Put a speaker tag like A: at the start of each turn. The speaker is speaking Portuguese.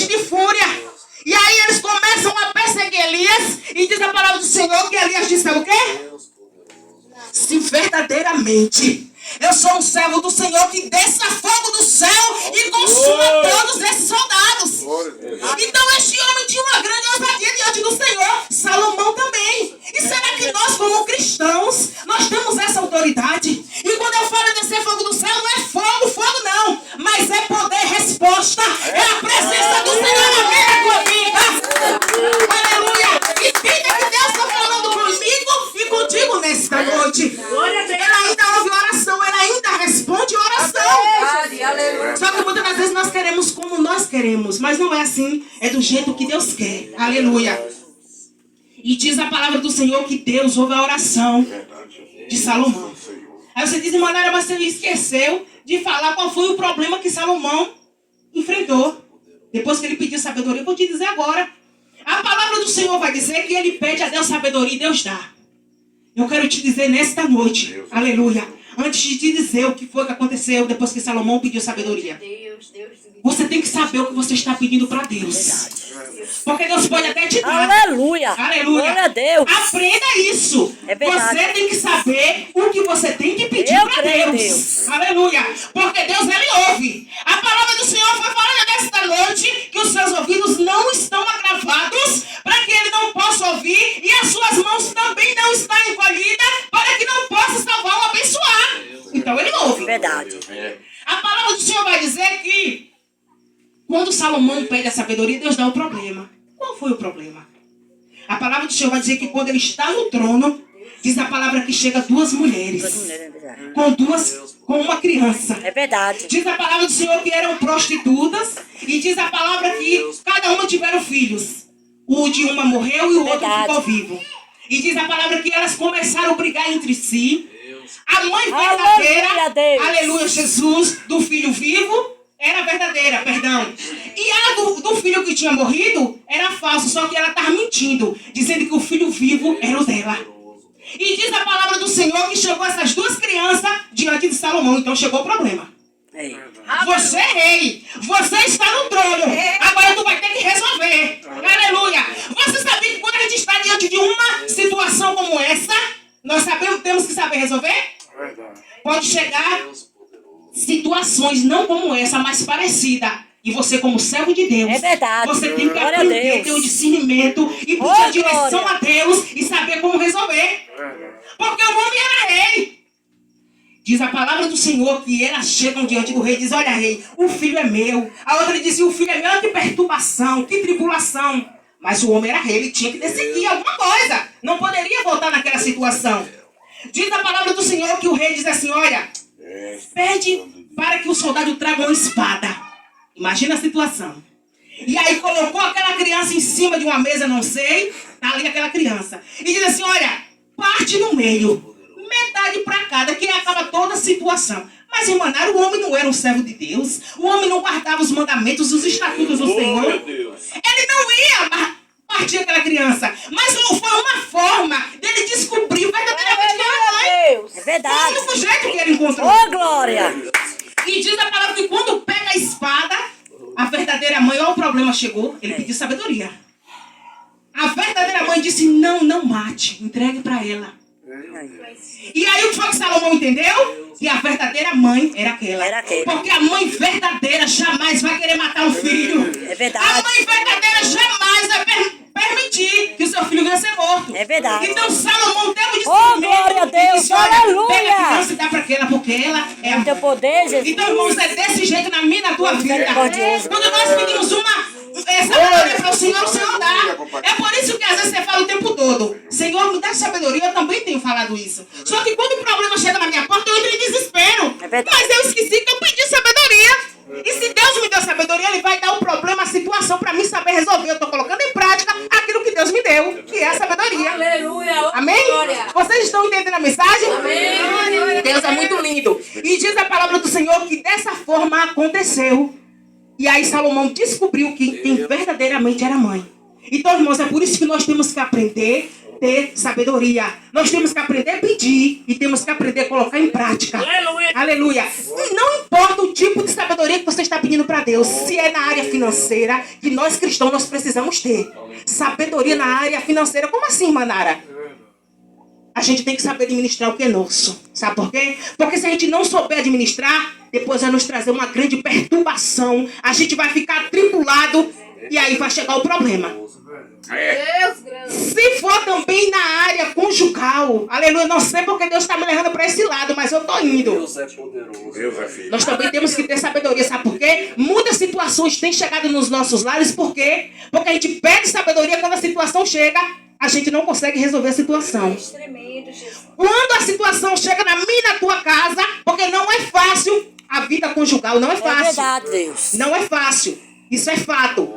A: enche de fúria. E aí eles começam a perseguir Elias. E diz a palavra do Senhor que Elias disse o quê? Se verdadeiramente eu sou um servo do Senhor, que desça fogo do céu e consuma todos esses soldados. Então este homem tinha uma grande ousadia diante do Senhor. Salomão também. E será que nós, como cristãos, nós temos essa autoridade? E quando eu falo descer fogo do céu, não é fogo não. Mas é poder, resposta. É a presença do Senhor na minha vida. Aleluia. E entenda que Deus está falando comigo e contigo nesta noite. Ela ainda ouve oração, ela ainda responde oração. Só que muitas das vezes nós queremos como nós queremos, mas não é assim, é do jeito que Deus quer. Aleluia. E diz a palavra do Senhor que Deus ouve a oração de Salomão. Aí você diz, irmã Nara, mas você esqueceu de falar qual foi o problema que Salomão enfrentou. Depois que ele pediu sabedoria, eu vou te dizer agora. A palavra do Senhor vai dizer que ele pede a Deus sabedoria e Deus dá. Eu quero te dizer nesta noite, aleluia, antes de te dizer o que foi que aconteceu depois que Salomão pediu sabedoria. Você tem que saber o que você está pedindo para Deus. Porque Deus pode até te dar.
B: Aleluia.
A: Aleluia.
B: Glória a Deus.
A: Aprenda isso.
B: É verdade.
A: Você tem que saber o que você tem que pedir para Deus. Aleluia. Porque Deus, ele ouve. A palavra do Senhor foi falando nesta noite que os seus ouvidos não estão agravados para que ele não possa ouvir e as suas mãos também não estão encolhidas para que não possa salvar ou abençoar. Então ele ouve.
B: Verdade.
A: A palavra do Senhor vai dizer que quando Salomão pede a sabedoria, Deus dá o problema. Qual foi o problema? A palavra do Senhor vai dizer que quando ele está no trono, diz a palavra que chega duas mulheres. Com uma criança.
B: É verdade.
A: Diz a palavra do Senhor que eram prostitutas. E diz a palavra que cada uma tiveram filhos. O de uma morreu e o outro ficou vivo. E diz a palavra que elas começaram a brigar entre si. A mãe verdadeira, aleluia, Jesus, do filho vivo, era verdadeira, perdão. E a do filho que tinha morrido era falso, só que ela estava mentindo, dizendo que o filho vivo era o dela. E diz a palavra do Senhor que chegou essas duas crianças diante de Salomão. Então chegou o problema. Você é rei, você está no trono, agora tu vai ter que resolver. Aleluia. Você sabia que quando a gente está diante de uma situação como essa, nós temos que saber resolver? Pode chegar situações não como essa, mas parecida. E você, como servo de Deus, você tem que aprender, ter o discernimento e pedir a direção a Deus e saber como resolver. Porque o homem era rei. Diz a palavra do Senhor que elas chegam diante do rei e dizem, olha rei, o filho é meu. A outra dizia, o filho é meu, que perturbação, que tribulação. Mas o homem era rei, ele tinha que decidir alguma coisa. Não poderia voltar naquela situação. Diz a palavra do Senhor que o rei diz assim, olha, pede para que o soldado traga uma espada. Imagina a situação. E aí colocou aquela criança em cima de uma mesa, não sei, tá ali aquela criança. E diz assim, olha, parte no meio, metade para cada, que acaba toda a situação. Mas, irmã Nara, o homem não era um servo de Deus. O homem não guardava os mandamentos, os estatutos do Senhor. Ele não ia partir aquela criança. Mas foi uma forma dele descobrir verdadeiramente que era mãe.
B: É verdade.
A: Foi o único jeito que ele encontrou.
B: Ô, glória!
A: E diz a palavra que quando pega a espada, a verdadeira mãe, olha o problema chegou, ele pediu sabedoria. A verdadeira mãe disse, não mate, entregue para ela. E aí o que foi que Salomão entendeu? Que a verdadeira mãe era aquela. Porque a mãe verdadeira jamais vai querer matar um filho.
B: É verdade.
A: A mãe verdadeira jamais vai permitir que o seu filho venha ser morto.
B: É verdade.
A: Então Salomão teve o
B: discernimento. Oh, glória a Deus,
A: disse,
B: aleluia.
A: Pega a criança e dá para aquela, porque ela é
B: o teu poder, Jesus.
A: Então, irmãos, é desse jeito na minha e na tua vida. Quando nós pedimos essa sabedoria para o Senhor dá. É por isso que às vezes você fala o tempo todo, Senhor, me dá sabedoria. Eu também tenho falado isso. Só que quando o problema chega na minha porta, eu entro em desespero. Mas eu esqueci que eu pedi sabedoria. E se Deus me deu sabedoria, Ele vai dar o problema, a situação para mim saber resolver. Eu estou colocando em prática aquilo que Deus me deu, que é a sabedoria.
C: Aleluia.
A: Amém? Vocês estão entendendo a mensagem?
C: Amém.
A: Deus é muito lindo. E diz a palavra do Senhor que dessa forma aconteceu. E aí Salomão descobriu quem verdadeiramente era mãe. Então, irmãos, é por isso que nós temos que aprender a ter sabedoria. Nós temos que aprender a pedir e temos que aprender a colocar em prática.
C: Aleluia.
A: Aleluia. E não importa o tipo de sabedoria que você está pedindo. pedindo para Deus. Se é na área financeira, que nós cristãos nós precisamos ter sabedoria na área financeira. Como assim, Manara? A gente tem que saber administrar o que é nosso. Sabe por quê? Porque se a gente não souber administrar, depois vai nos trazer uma grande perturbação. A gente vai ficar atribulado e aí vai chegar o problema. Se for também na área conjugal, aleluia, não sei porque Deus está me levando para esse lado, mas eu tô indo.
C: Deus é poderoso. Deus é filho.
A: Nós também temos que ter sabedoria, sabe por quê? Muitas situações têm chegado nos nossos lares, por quê? Porque a gente pede sabedoria quando a situação chega, a gente não consegue resolver a situação. Quando a situação chega na minha e na tua casa, porque não é fácil, a vida conjugal não é fácil.
B: É verdade, Deus.
A: Não é fácil. Isso é fato.